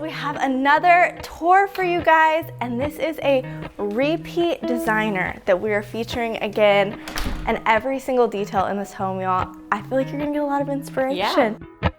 we have another tour for you guys, and this is a repeat designer that we are featuring again, and every single detail in this home, y'all, I feel like you're gonna get a lot of inspiration. Yeah.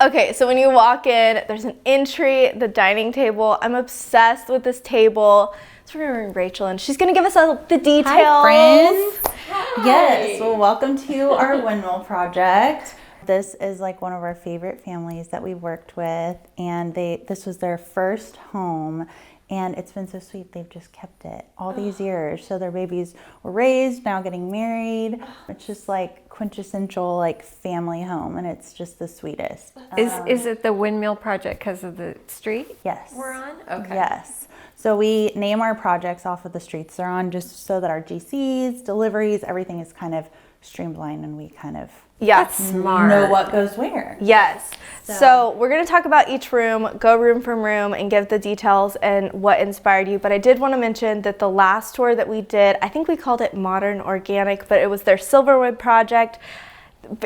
Okay, so when you walk in, there's an entry, the dining table. I'm obsessed with this table. So we're gonna bring Rachel in. She's gonna give us all the details. Hi, friends. Hi. Yes, well, welcome to our windmill project. This is like one of our favorite families that we worked with, and this was their first home, and it's been so sweet. They've just kept it all these years. So their babies were raised, now getting married. It's just like quintessential like family home, and it's just the sweetest. Is it the windmill project because of the street Yes. we're on? Okay. Yes. So we name our projects off of the streets they're on, just so that our GCs, deliveries, everything is kind of streamlined, and we kind of Yes. Smart. know what goes where. Yes. So we're going to talk about each room, go room from room, and give the details and what inspired you. But I did want to mention that the last tour that we did, I think we called it Modern Organic, but it was their Silverwood project.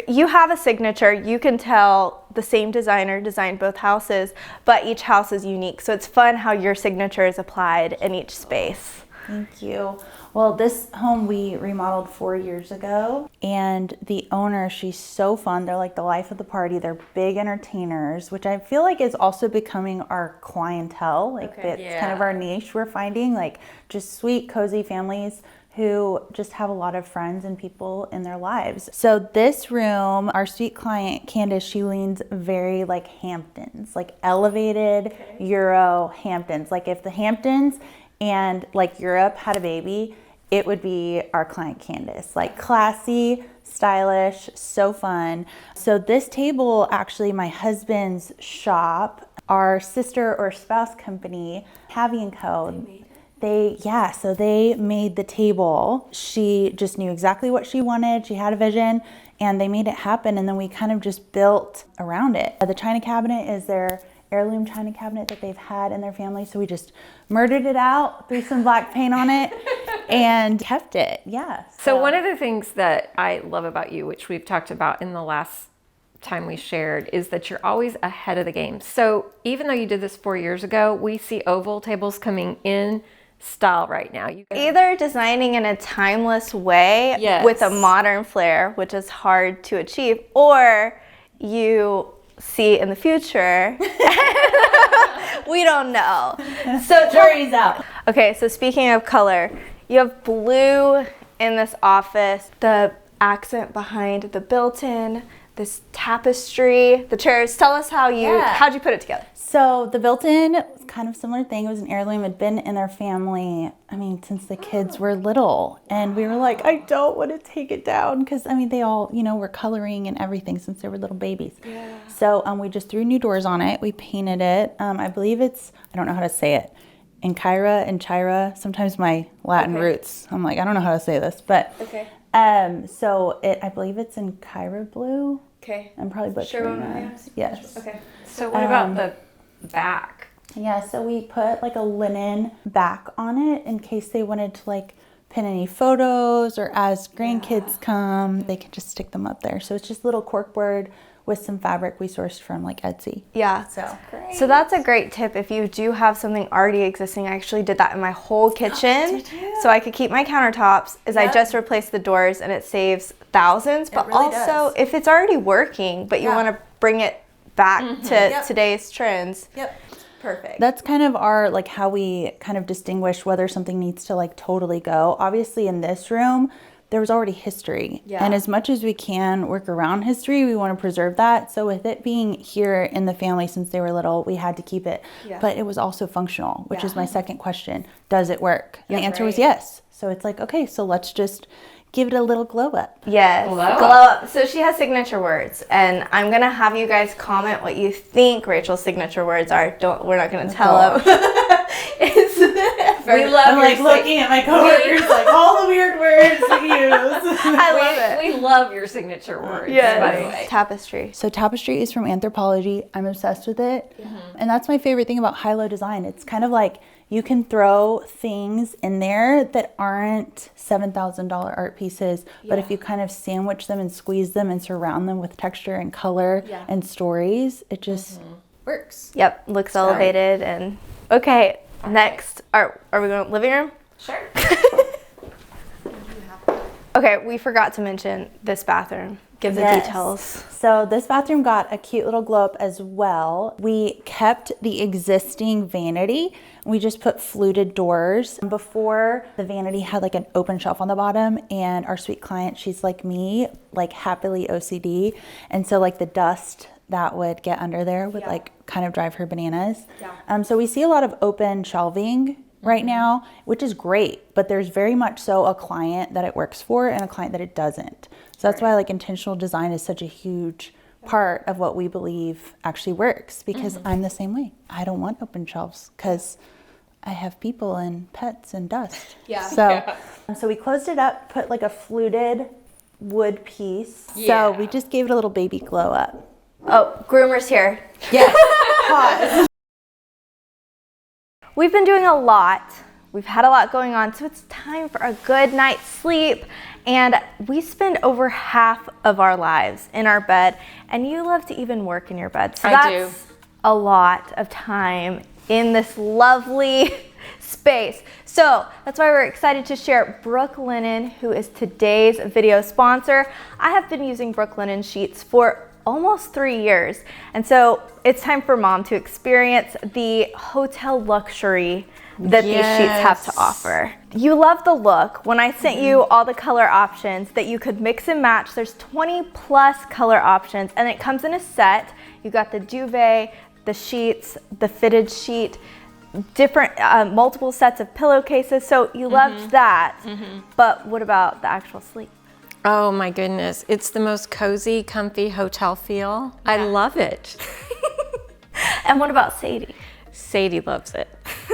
You have a signature. You can tell the same designer designed both houses, but each house is unique. So it's fun how your signature is applied in each space. Thank you. Well, this home we remodeled 4 years ago, and the owner, she's so fun. They're like the life of the party. They're big entertainers, which I feel like is also becoming our clientele. Like it's kind of our niche we're finding, like just sweet, cozy families who just have a lot of friends and people in their lives. So this room, our sweet client, Candace, she leans very like Hamptons, like elevated Euro Hamptons. Like if the Hamptons and like Europe had a baby, it would be our client Candace. Like classy, stylish, so fun. So this table, actually my husband's shop, our sister or spouse company, Cavie and Co. So they made the table. She just knew exactly what she wanted. She had a vision, and they made it happen, and then we kind of just built around it. The china cabinet is their heirloom china cabinet that they've had in their family, so we just murdered it out, threw some black paint on it, and kept it. Yeah. So one of the things that I love about you, which we've talked about in the last time we shared, is that you're always ahead of the game. So even though you did this 4 years ago, we see oval tables coming in style right now. Either designing in a timeless way with a modern flair, which is hard to achieve, or you see in the future. We don't know. So jury's out. Okay, so speaking of color, you have blue in this office, the accent behind the built-in, this tapestry, the chairs. Tell us how'd you put it together? So the built-in was kind of similar thing. It was an heirloom. It had been in their family, since the kids were little. And we were like, I don't want to take it down because, they all, were coloring and everything since they were little babies. Yeah. So we just threw new doors on it. We painted it. I believe I don't know how to say it. Enchira. Sometimes my Latin roots, I'm like, I don't know how to say this. But so I believe it's in Kyra blue. Okay. I'm probably butchering that. Yes. Okay. So what about the back? Yeah, so we put like a linen back on it in case they wanted to like pin any photos, or as grandkids come, they can just stick them up there. So it's just little corkboard with some fabric we sourced from like Etsy. Yeah. So that's a great tip if you do have something already existing. I actually did that in my whole kitchen so I could keep my countertops. I just replaced the doors, and it saves thousands. But really also if it's already working but you want to bring it back to today's trends. Yep. Perfect. That's kind of our like how we kind of distinguish whether something needs to like totally go. Obviously in this room there was already history. Yeah. And as much as we can work around history, we want to preserve that. So with it being here in the family since they were little, we had to keep it. Yeah. But it was also functional, which is my second question. Does it work? And the answer was yes. So it's like, okay, so let's just give it a little glow up. Yes, glow up. So she has signature words, and I'm gonna have you guys comment what you think Rachel's signature words are. We're not gonna tell them. I'm like looking at my coworkers, like all the weird words we use. I love it. We love your signature words. Yes. By the way. Tapestry. So tapestry is from Anthropologie. I'm obsessed with it, and that's my favorite thing about high-low design. It's kind of like you can throw things in there that aren't $7,000 art pieces, but if you kind of sandwich them and squeeze them and surround them with texture and color and stories, it just works. Yep, looks elevated. And okay, next, are we going to living room? Sure. Okay, we forgot to mention this bathroom. Give the details. So this bathroom got a cute little glow up as well. We kept the existing vanity. We just put fluted doors. Before, the vanity had like an open shelf on the bottom, and our sweet client, she's like me, like happily OCD. And so like the dust that would get under there would like kind of drive her bananas. So we see a lot of open shelving right now, which is great, but there's very much so a client that it works for and a client that it doesn't. So that's why like intentional design is such a huge part of what we believe actually works, because I'm the same way. I don't want open shelves because I have people and pets and dust. So we closed it up, put like a fluted wood piece. So we just gave it a little baby glow up. Oh, groomer's here. Yes. Pause. We've been doing a lot. We've had a lot going on, so it's time for a good night's sleep. And we spend over half of our lives in our bed, and you love to even work in your bed. So that's a lot of time in this lovely space. So that's why we're excited to share Brooklinen, who is today's video sponsor. I have been using Brooklinen sheets for almost 3 years. And so it's time for mom to experience the hotel luxury that these sheets have to offer. You love the look. When I sent you all the color options that you could mix and match, there's 20 plus color options, and it comes in a set. You got the duvet, the sheets, the fitted sheet, different multiple sets of pillowcases. So you loved that. But what about the actual sleep? Oh my goodness. It's the most cozy, comfy hotel feel. I love it. And what about Sadie? Sadie loves it.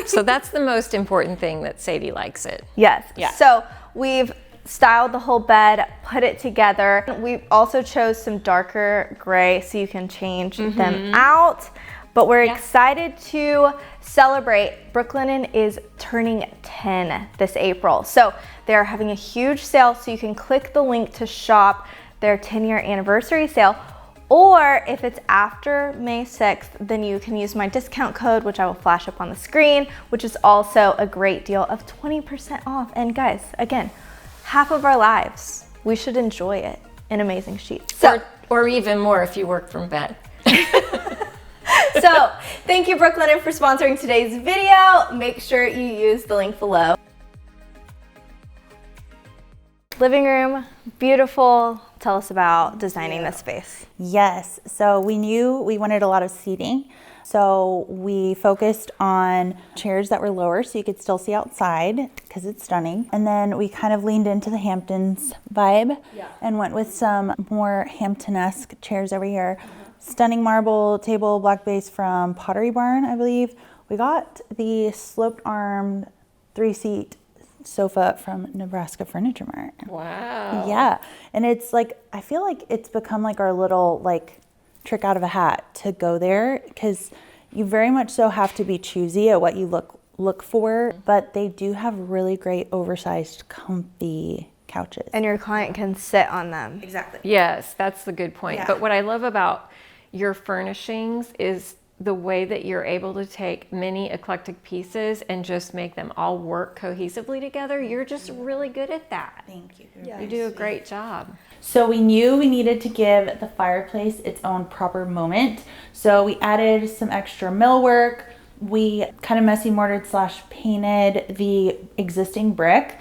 So that's the most important thing, that Sadie likes it. Yes. So we've styled the whole bed, put it together. We also chose some darker gray so you can change them out. But we're excited to celebrate. Brooklinen is turning 10 this April. So they're having a huge sale, so you can click the link to shop their 10-year anniversary sale. Or if it's after May 6th, then you can use my discount code, which I will flash up on the screen, which is also a great deal of 20% off. And guys, again, half of our lives, we should enjoy it in amazing sheets. So, or even more if you work from bed. So thank you, Brooklinen, for sponsoring today's video. Make sure you use the link below. Living room, beautiful. Tell us about designing this space. Yes, so we knew we wanted a lot of seating. So we focused on chairs that were lower so you could still see outside because it's stunning. And then we kind of leaned into the Hamptons vibe and went with some more Hampton-esque chairs over here. Stunning marble table, black base from Pottery Barn, I believe. We got the sloped arm 3-seat sofa from Nebraska Furniture Mart. Wow. Yeah, and it's like, I feel like it's become like our little like trick out of a hat to go there, because you very much so have to be choosy at what you look for, but they do have really great oversized comfy couches. And your client can sit on them. Exactly. Yes, that's the good point. But what I love about your furnishings is the way that you're able to take many eclectic pieces and just make them all work cohesively together. You're just really good at that. Thank you. You do a great job. So we knew we needed to give the fireplace its own proper moment. So we added some extra millwork. We kind of messy mortared / painted the existing brick.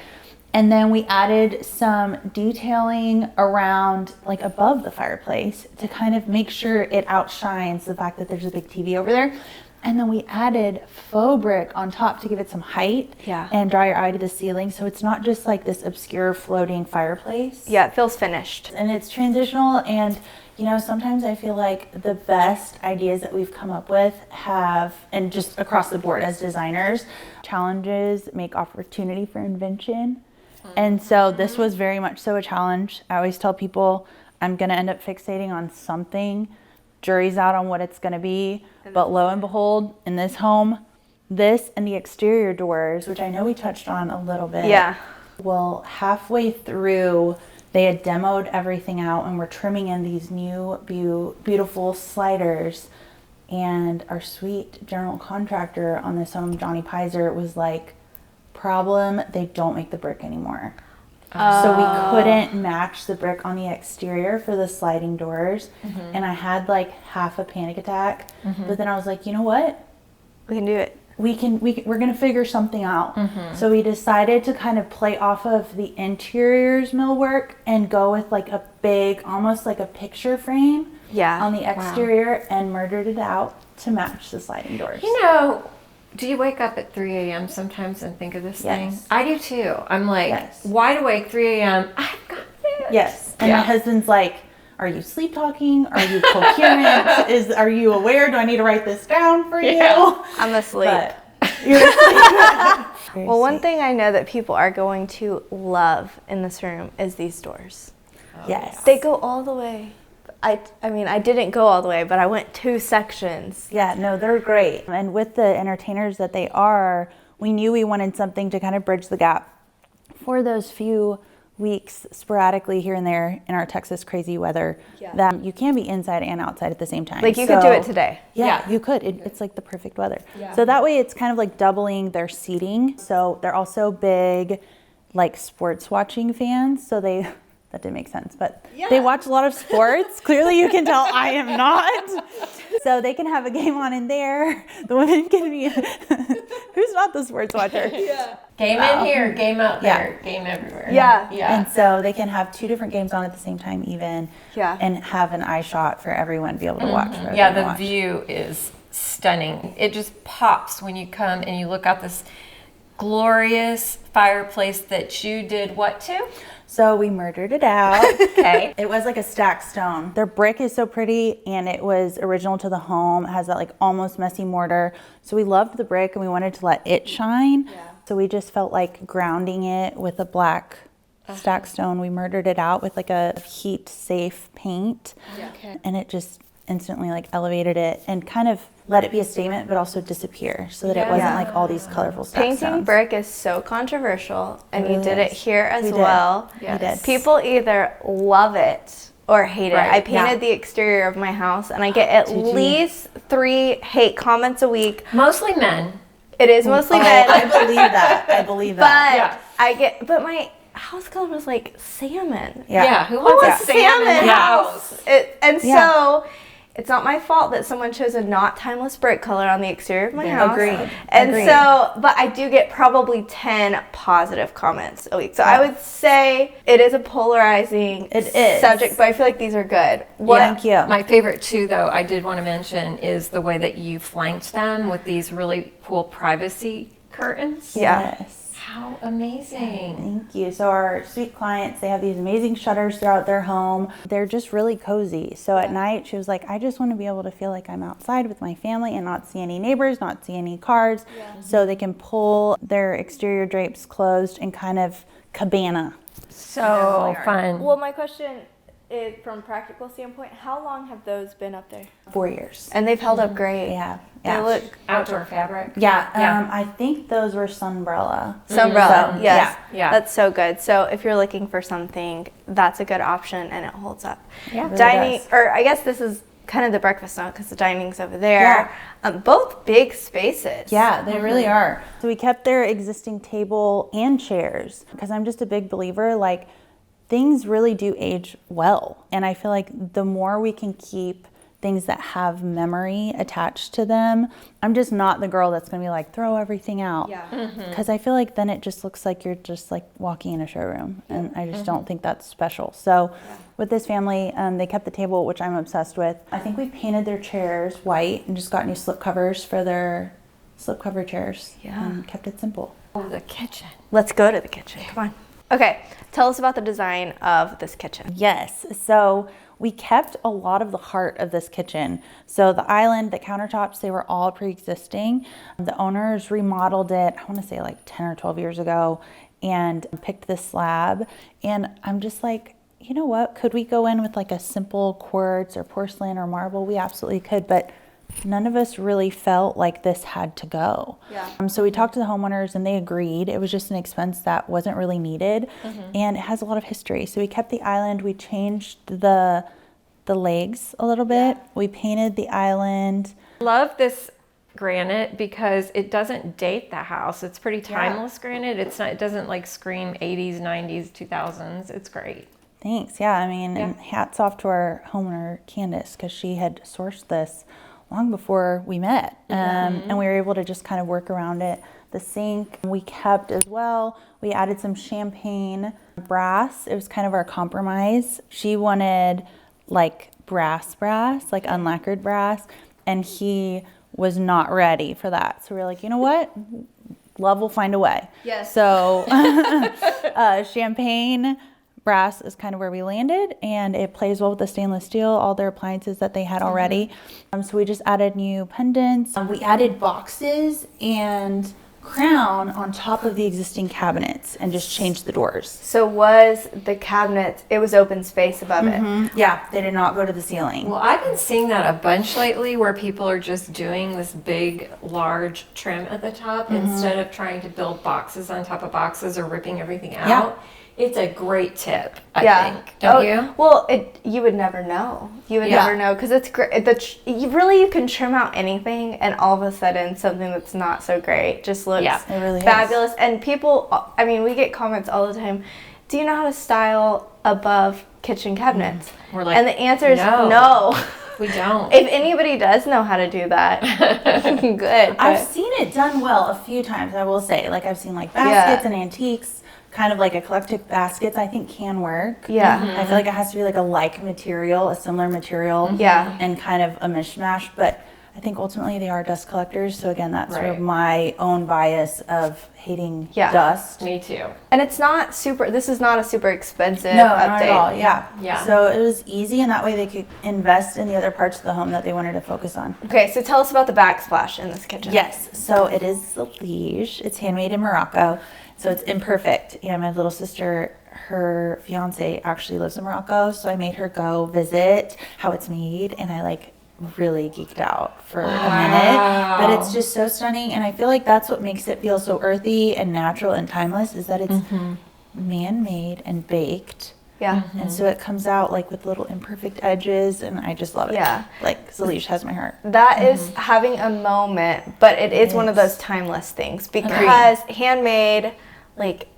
And then we added some detailing around like above the fireplace to kind of make sure it outshines the fact that there's a big TV over there. And then we added faux brick on top to give it some height and draw your eye to the ceiling. So it's not just like this obscure floating fireplace. Yeah, it feels finished. And it's transitional. And you know, sometimes I feel like the best ideas that we've come up with have, and just across the board as designers, challenges make opportunity for invention. And so this was very much so a challenge. I always tell people I'm going to end up fixating on something. Jury's out on what it's going to be. But lo and behold, in this home, This and the exterior doors, which I know we touched on a little bit. Yeah. Well, halfway through, they had demoed everything out and we're trimming in these new beautiful sliders. And our sweet general contractor on this home, Johnny Pizer, was like, problem, they don't make the brick anymore. So we couldn't match the brick on the exterior for the sliding doors. And I had like half a panic attack. But then I was like, you know what? We can do it. We're going to figure something out. So we decided to kind of play off of the interiors millwork and go with like a big, almost like a picture frame on the exterior and murdered it out to match the sliding doors. You know, do you wake up at 3 a.m. sometimes and think of this thing? I do too. I'm like, wide awake, 3 a.m. I've got this. Yes. And my husband's like, are you sleep talking? Are you coherent? Are you aware? Do I need to write this down for you? I'm asleep. You're asleep. Well, one thing I know that people are going to love in this room is these doors. Yes. They go all the way. I mean, I didn't go all the way, but I went 2 sections. Yeah, no, they're great. And with the entertainers that they are, we knew we wanted something to kind of bridge the gap for those few weeks sporadically here and there in our Texas crazy weather that you can be inside and outside at the same time. Like you could do it today. Yeah, you could. It's like the perfect weather. So that way it's kind of like doubling their seating. So they're also big like sports watching fans. So that didn't make sense, but they watch a lot of sports. Clearly you can tell I am not. So they can have a game on in there. The women can be, who's not the sports watcher? Game in here, game out there, game everywhere. Yeah. And so they can have 2 different games on at the same time even. And have an eye shot for everyone to be able to watch. Yeah, the view is stunning. It just pops when you come and you look out this glorious fireplace that you did what to? So we murdered it out. Okay. It was like a stacked stone. Their brick is so pretty and it was original to the home. It has that like almost messy mortar. So we loved the brick and we wanted to let it shine. So we just felt like grounding it with a black stacked stone. We murdered it out with like a heat safe paint. And it just instantly like elevated it and kind of let it be a statement but also disappear so that it wasn't like all these colorful stacked Painting stones. brick is so controversial and you did it here as We did. well. We did. People either love it or hate it. I painted the exterior of my house and I get at least 3 hate comments a week. Mostly men. It is mostly men. I believe that. I believe that. But my house color was like salmon. Who wants a salmon house? So it's not my fault that someone chose a not timeless brick color on the exterior of my house. Agreed. So, but I do get probably 10 positive comments a week. So I would say it is a polarizing subject, but I feel like these are good. Thank you. My favorite too, though, I did want to mention is the way that you flanked them with these really cool privacy curtains. Yes. How amazing. Thank you. So our sweet clients, they have these amazing shutters throughout their home. They're just really cozy. So at night, she was like, I just want to be able to feel like I'm outside with my family and not see any neighbors, not see any cars. So they can pull their exterior drapes closed and kind of cabana. So fun. Well, my question is, from a practical standpoint, how long have those been up there? 4 years. And they've held up great. They look outdoor fabric. I think those were Sunbrella. Sunbrella, So, yes. Yeah. That's so good. So if you're looking for something, that's a good option and it holds up. Really Dining, does. or I guess this is kind of the breakfast nook because the dining's over there. Both big spaces. Yeah, they really are. So we kept their existing table and chairs because I'm just a big believer, like things really do age well. And I feel like the more we can keep things that have memory attached to them, I'm just not the girl that's going to be like, throw everything out. Because I feel like then it just looks like you're just like walking in a showroom. And I just don't think that's special. So with this family, they kept the table, which I'm obsessed with. I think we painted their chairs white and just got new slip covers for their slip cover chairs. And kept it simple. Oh, the kitchen. Let's go to the kitchen. Come on. Okay, tell us about the design of this kitchen. Yes, so we kept a lot of the heart of this kitchen. So the island, the countertops, they were all pre-existing. The owners remodeled it, I want to say like 10 or 12 years ago, and picked this slab. And I'm just like, you know what? Could we go in with like a simple quartz or porcelain or marble? We absolutely could, but none of us really felt like this had to go. Yeah. So we talked to the homeowners and they agreed. It was just an expense that wasn't really needed, and it has a lot of history. So we kept the island. We changed the legs a little bit. We painted the island. Love this granite because it doesn't date the house. It's pretty timeless granite. It doesn't like scream 80s, 90s, 2000s. It's great. Thanks. Yeah, I mean, and hats off to our homeowner, Candace, because she had sourced this long before we met. And we were able to just kind of work around it. The sink we kept as well. We added some champagne brass. It was kind of our compromise. She wanted like brass, like unlacquered brass, and he was not ready for that. So we were like, you know what? Love will find a way. Yes. So champagne brass is kind of where we landed, and it plays well with the stainless steel, all their appliances that they had already. So we just added new pendants. We added boxes and crown on top of the existing cabinets and just changed the doors. So was the cabinet, it was open space above it. Yeah, they did not go to the ceiling. Well, I've been seeing that a bunch lately where people are just doing this big, large trim at the top instead of trying to build boxes on top of boxes or ripping everything out. Yeah. It's a great tip, I think. Don't you? Well, you would never know. You would never know because it's great. You can trim out anything, and all of a sudden, something that's not so great just looks it really fabulous. And people, I mean, we get comments all the time. Do you know how to style above kitchen cabinets? We're like, and the answer is no. no. We don't. If anybody does know how to do that, good. I've seen it done well a few times, I will say. Like I've seen like baskets and antiques. Kind of like eclectic baskets, I think can work. Yeah. I feel like it has to be like a like material, a similar material. Yeah. And kind of a mishmash. But I think ultimately they are dust collectors. So again, that's sort of my own bias of hating dust. Me too. And it's not this is not a super expensive No, update. not at all. Yeah. Yeah. So it was easy, and that way they could invest in the other parts of the home that they wanted to focus on. Okay, so tell us about the backsplash in this kitchen. Yes. So it is the liege. It's handmade in Morocco. So it's imperfect. And my little sister, her fiance actually lives in Morocco. So I made her go visit how it's made. And I like really geeked out for a minute. But it's just so stunning. And I feel like that's what makes it feel so earthy and natural and timeless is that it's man-made and baked. Yeah. And so it comes out like with little imperfect edges, and I just love it. Yeah. Like Zalish has my heart. That is having a moment, but it is one of those timeless things because handmade, like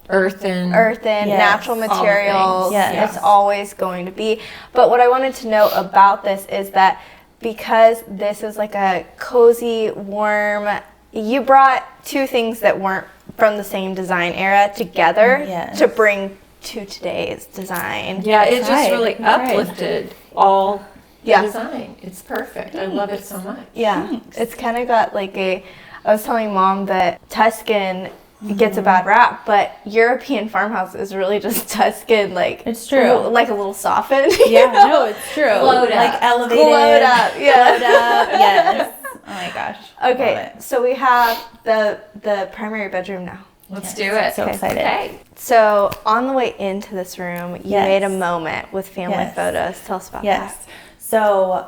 Earthen, natural materials, Yes. it's always going to be. But what I wanted to note about this is that because this is like a cozy, warm, you brought two things that weren't from the same design era together to bring to today's design. Yeah, it just really uplifted all the design. It's perfect. I love it so much. Yeah. Thanks. It's kind of got like I was telling Mom that Tuscan gets a bad rap, but European farmhouse is really just Tuscan, like it's true, like a little softened. Yeah, no, it's true. Glowed like up. Elevated, glowed up, glowed up. Yes. Oh my gosh. Okay, so we have the primary bedroom now. Let's do it. So excited. Okay. So on the way into this room, you made a moment with family photos. Tell us about that. So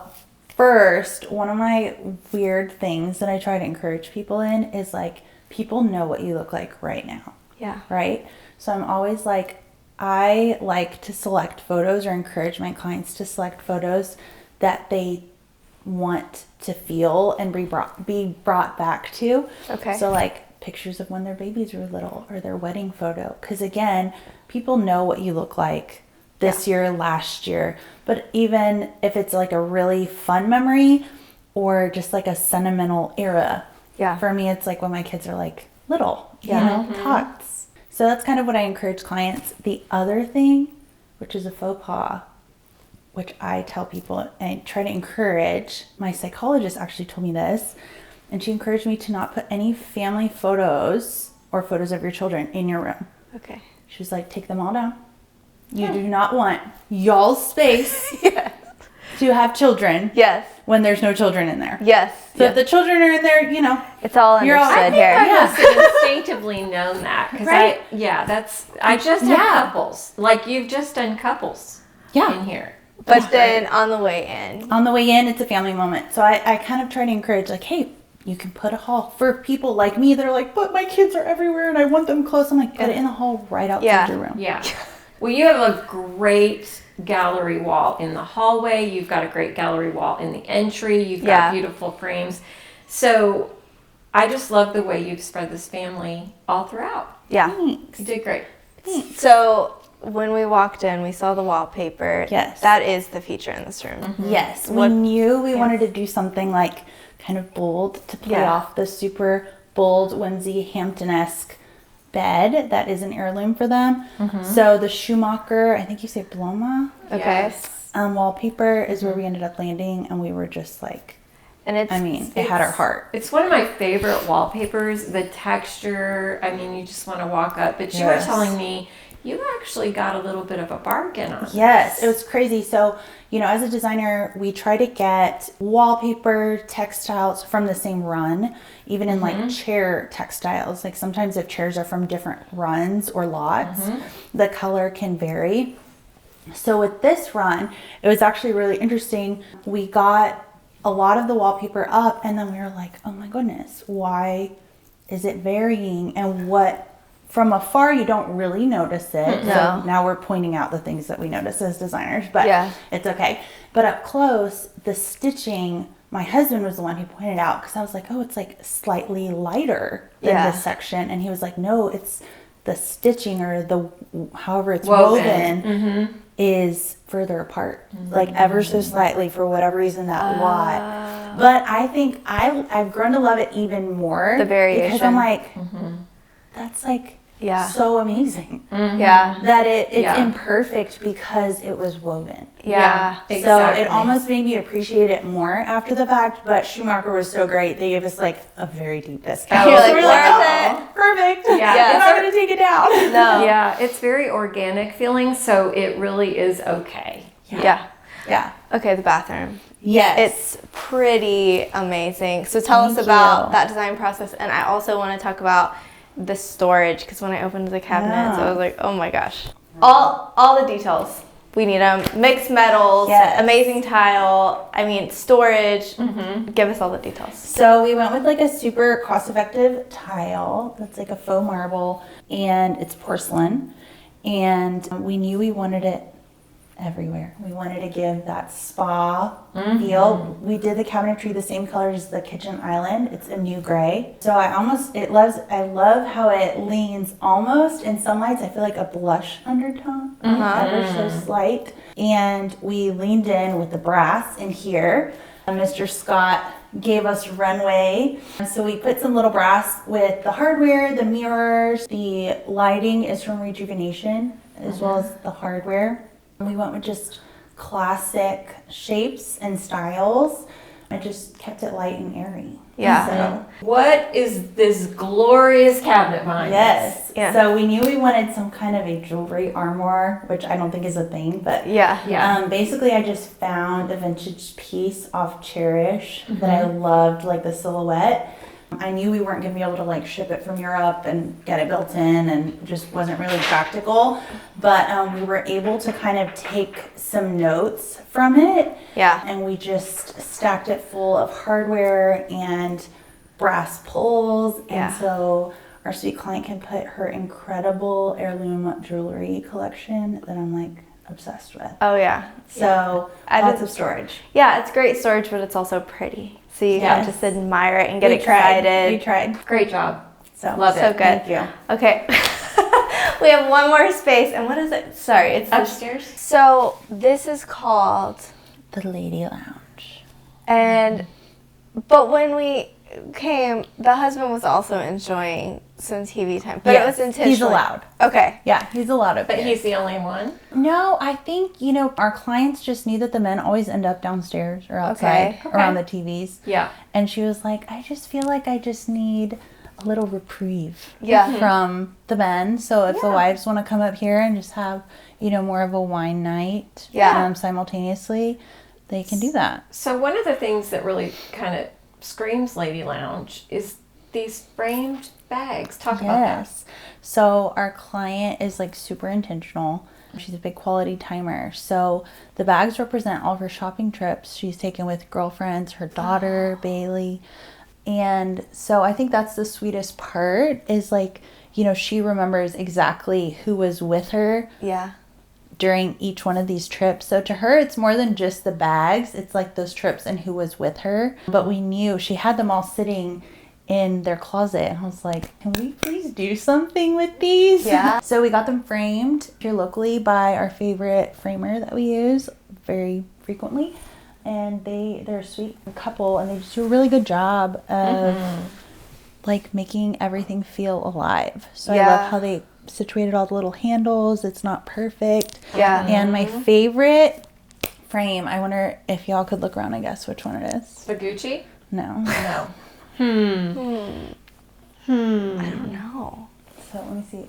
first, one of my weird things that I try to encourage people in is like, people know what you look like right now. Yeah. Right? So I'm always like, I like to select photos or encourage my clients to select photos that they want to feel and be brought back to. Okay. So like pictures of when their babies were little or their wedding photo. Because again, people know what you look like this year, last year. But even if it's like a really fun memory or just like a sentimental era. Yeah. For me, it's like when my kids are like little, you know, tots. So that's kind of what I encourage clients. The other thing, which is a faux pas, which I tell people and try to encourage, my psychologist actually told me this, and she encouraged me to not put any family photos or photos of your children in your room. Okay. She was like, take them all down. You do not want y'all's space to have children when there's no children in there. Yes. So if the children are in there, you know, it's all understood here. I must have instinctively known that because I just had couples. Like you've just done couples in here. But then on the way in. On the way in, it's a family moment. So I kind of try to encourage, like, hey, you can put a hall for people like me that are like, but my kids are everywhere and I want them close. I'm like, put it in the hall right outside your room. Yeah. Well, you have a great gallery wall in the hallway. You've got a great gallery wall in the entry. You've got beautiful frames. So I just love the way you've spread this family all throughout. Yeah. Thanks. You did great. Thanks. So when we walked in, we saw the wallpaper. Yes. That is the feature in this room. Yes. We knew we wanted to do something like kind of bold to play off the super bold, whimsy, Hampton-esque bed that is an heirloom for them. So the Schumacher, I think you say Bloma, Okay. wallpaper is where we ended up landing, and we were just like, And it's, it had our heart. It's one of my favorite wallpapers. The texture, I mean, you just want to walk up. But you were telling me you actually got a little bit of a bargain on Yes, it was crazy. So, as a designer, we try to get wallpaper textiles from the same run, even in like chair textiles. Like sometimes if chairs are from different runs or lots, the color can vary. So with this run, it was actually really interesting. We got a lot of the wallpaper up, and then we were like, oh my goodness, why is it varying? And from afar, you don't really notice it. No. So now we're pointing out the things that we notice as designers, but it's okay. But up close, the stitching, my husband was the one who pointed out, because I was like, oh, it's like slightly lighter than this section. And he was like, no, it's the stitching, or however it's woven is further apart, like ever so slightly, for whatever reason, that lot. But I think I've grown to love it even more. The variation. Because I'm like, that's like so amazing. That it's imperfect because it was woven. Exactly. So it almost made me appreciate it more after the fact, but Schumacher was so great. They gave us like a very deep discount. You're like, So we're worth it. Perfect. Yeah. We're not going to take it down. No. Yeah, it's very organic feeling, so it really is okay. Yeah. Yeah. Okay, the bathroom. Yes. It's pretty amazing. So tell us about that design process. And I also want to talk about the storage, because when I opened the cabinets, I was like, oh my gosh. All the details. We need them. Mixed metals, amazing tile, storage. Give us all the details. So we went with like a super cost-effective tile that's like a faux marble, and it's porcelain. And we knew we wanted it everywhere. We wanted to give that spa feel. We did the cabinetry the same color as the kitchen island. It's a new gray. So I love how it leans almost, in some lights, I feel like a blush undertone, ever so slight. And we leaned in with the brass in here. Mr. Scott gave us runway. So we put some little brass with the hardware, the mirrors. The lighting is from Rejuvenation, as well as the hardware. We went with just classic shapes and styles. I just kept it light and airy. Yeah. So, What is this glorious cabinet behind us? yes. Yeah. So we knew we wanted some kind of a jewelry armoire, which I don't think is a thing, but basically I just found a vintage piece off Cherish that I loved, like the silhouette. I knew we weren't going to be able to like ship it from Europe and get it built in, and just wasn't really practical. But we were able to kind of take some notes from it. Yeah. And we just stacked it full of hardware and brass pulls. And so our sweet client can put her incredible heirloom jewelry collection that I'm like obsessed with. Oh yeah. So lots of storage. Yeah, it's great storage, but it's also pretty. So you can just admire it and get excited. We tried. Great job. So Love it. So good. Thank you. Okay. We have one more space, and what is it? Sorry, it's Upstairs? So this is called The Lady Lounge. but when we came, the husband was also enjoying some TV time, but it was intentional. He's allowed. Okay. Yeah, he's allowed it. But he's the only one? No, I think, our clients just need that the men always end up downstairs or outside around the TVs. Yeah. And she was like, I just feel like I just need a little reprieve from the men. So if the wives want to come up here and just have, more of a wine night simultaneously, they can do that. So one of the things that really kind of screams Lady Lounge is these framed bags. Talk about that. So our client is like super intentional She's a big quality timer. So the bags represent all of her shopping trips she's taken with girlfriends, her daughter, Bailey. And so I think that's the sweetest part is like, you know, she remembers exactly who was with her Yeah. during each one of these trips. So to her, it's more than just the bags. It's like those trips and who was with her. But we knew she had them all sitting in their closet. And I was like, can we please do something with these? Yeah. So we got them framed here locally by our favorite framer that we use very frequently. And they're a sweet couple, and they just do a really good job of like making everything feel alive. So I love how they situated all the little handles. It's not perfect. Yeah. And my favorite frame, I wonder if y'all could look around and guess which one it is. The Gucci? No. No. I don't know. So let me see.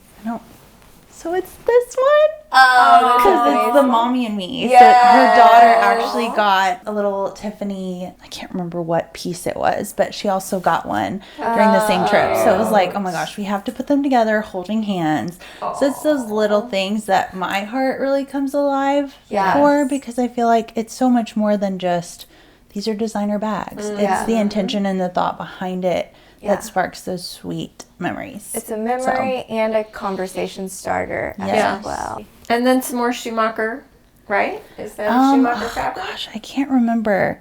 So it's this one? Oh, Because it's the mommy and me. Yeah. So her daughter actually got a little Tiffany, I can't remember what piece it was, but she also got one during the same trip. So it was like, oh my gosh, we have to put them together holding hands. So it's those little things that my heart really comes alive for, because I feel like it's so much more than just, these are designer bags. It's the intention and the thought behind it that sparks those sweet memories. It's a memory and a conversation starter as well. And then some more Schumacher, right? Is that a Schumacher fabric? Gosh, I can't remember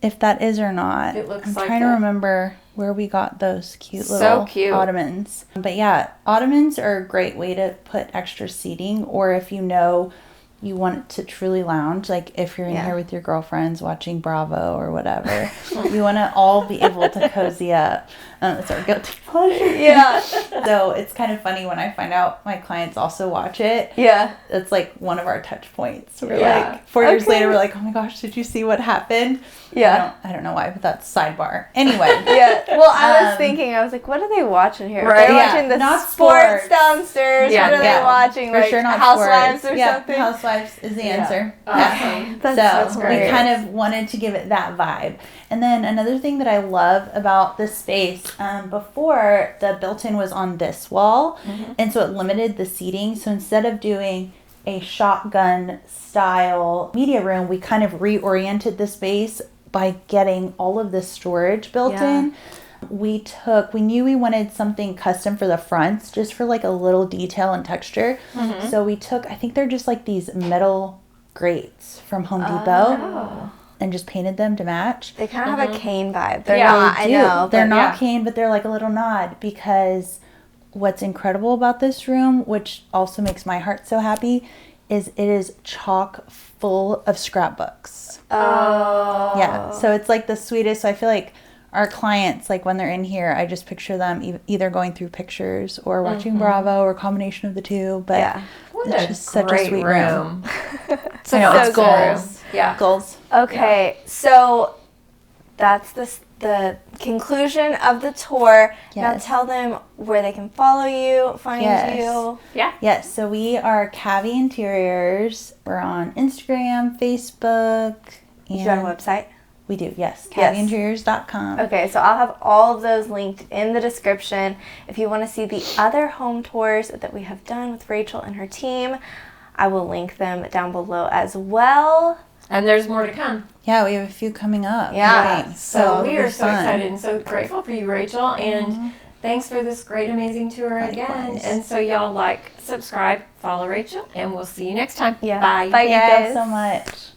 if that is or not. It looks I'm like trying it. to remember where we got those cute So little cute. ottomans. But yeah, ottomans are a great way to put extra seating, or if you know you want to truly lounge, like if you're in here with your girlfriends watching Bravo or whatever, you want to all be able to cozy up. It's our guilty pleasure. Yeah. So it's kind of funny when I find out my clients also watch it. Yeah. It's like one of our touch points. We're Yeah. like 4 years later, we're like, oh my gosh, did you see what happened? Yeah. I don't know why, but that's sidebar. Anyway. Yeah. Well, I was thinking, I was like, what are they watching here? Right. They're Yeah, watching the not sports sports. downstairs. Yeah, What are yeah. they watching? For like sure not Housewives sports. or Yeah, something? Housewives is the answer. Awesome. That's So great. we kind of wanted to give it that vibe. And then another thing that I love about this space, before the built-in was on this wall, and so it limited the seating. So instead of doing a shotgun style media room, we kind of reoriented the space by getting all of this storage built in. We knew we wanted something custom for the fronts, just for like a little detail and texture. So we took, I think they're just like these metal grates from Home Depot, and just painted them to match. They kind of have a cane vibe. They're Yeah, not, I know. They're but not cane, but they're like a little nod, because what's incredible about this room, which also makes my heart so happy, is it is chock full of scrapbooks. Oh. Yeah, so it's like the sweetest. So I feel like our clients, like when they're in here, I just picture them either going through pictures or watching Bravo, or a combination of the two. But it's just such a sweet room. So I know, it's good goals. Yeah. Goals. Okay, so that's the conclusion of the tour. Now Yes. tell them where they can follow you, find Yes. you. Yeah. Yes, so we are Cavie Interiors. We're on Instagram, Facebook. You got a website? We do, yes. Yes. CavieInteriors.com. Okay, so I'll have all of those linked in the description. If you want to see the other home tours that we have done with Rachel and her team, I will link them down below as well. And there's more to come. Yeah, we have a few coming up. Yeah. Thanks. So we it'll are be so fun. excited and so grateful for you, Rachel. And thanks for this great, amazing tour again. Likewise. And so y'all like, subscribe, follow Rachel, and we'll see you next time. Yeah. Bye. Bye, Thank guys. you so much.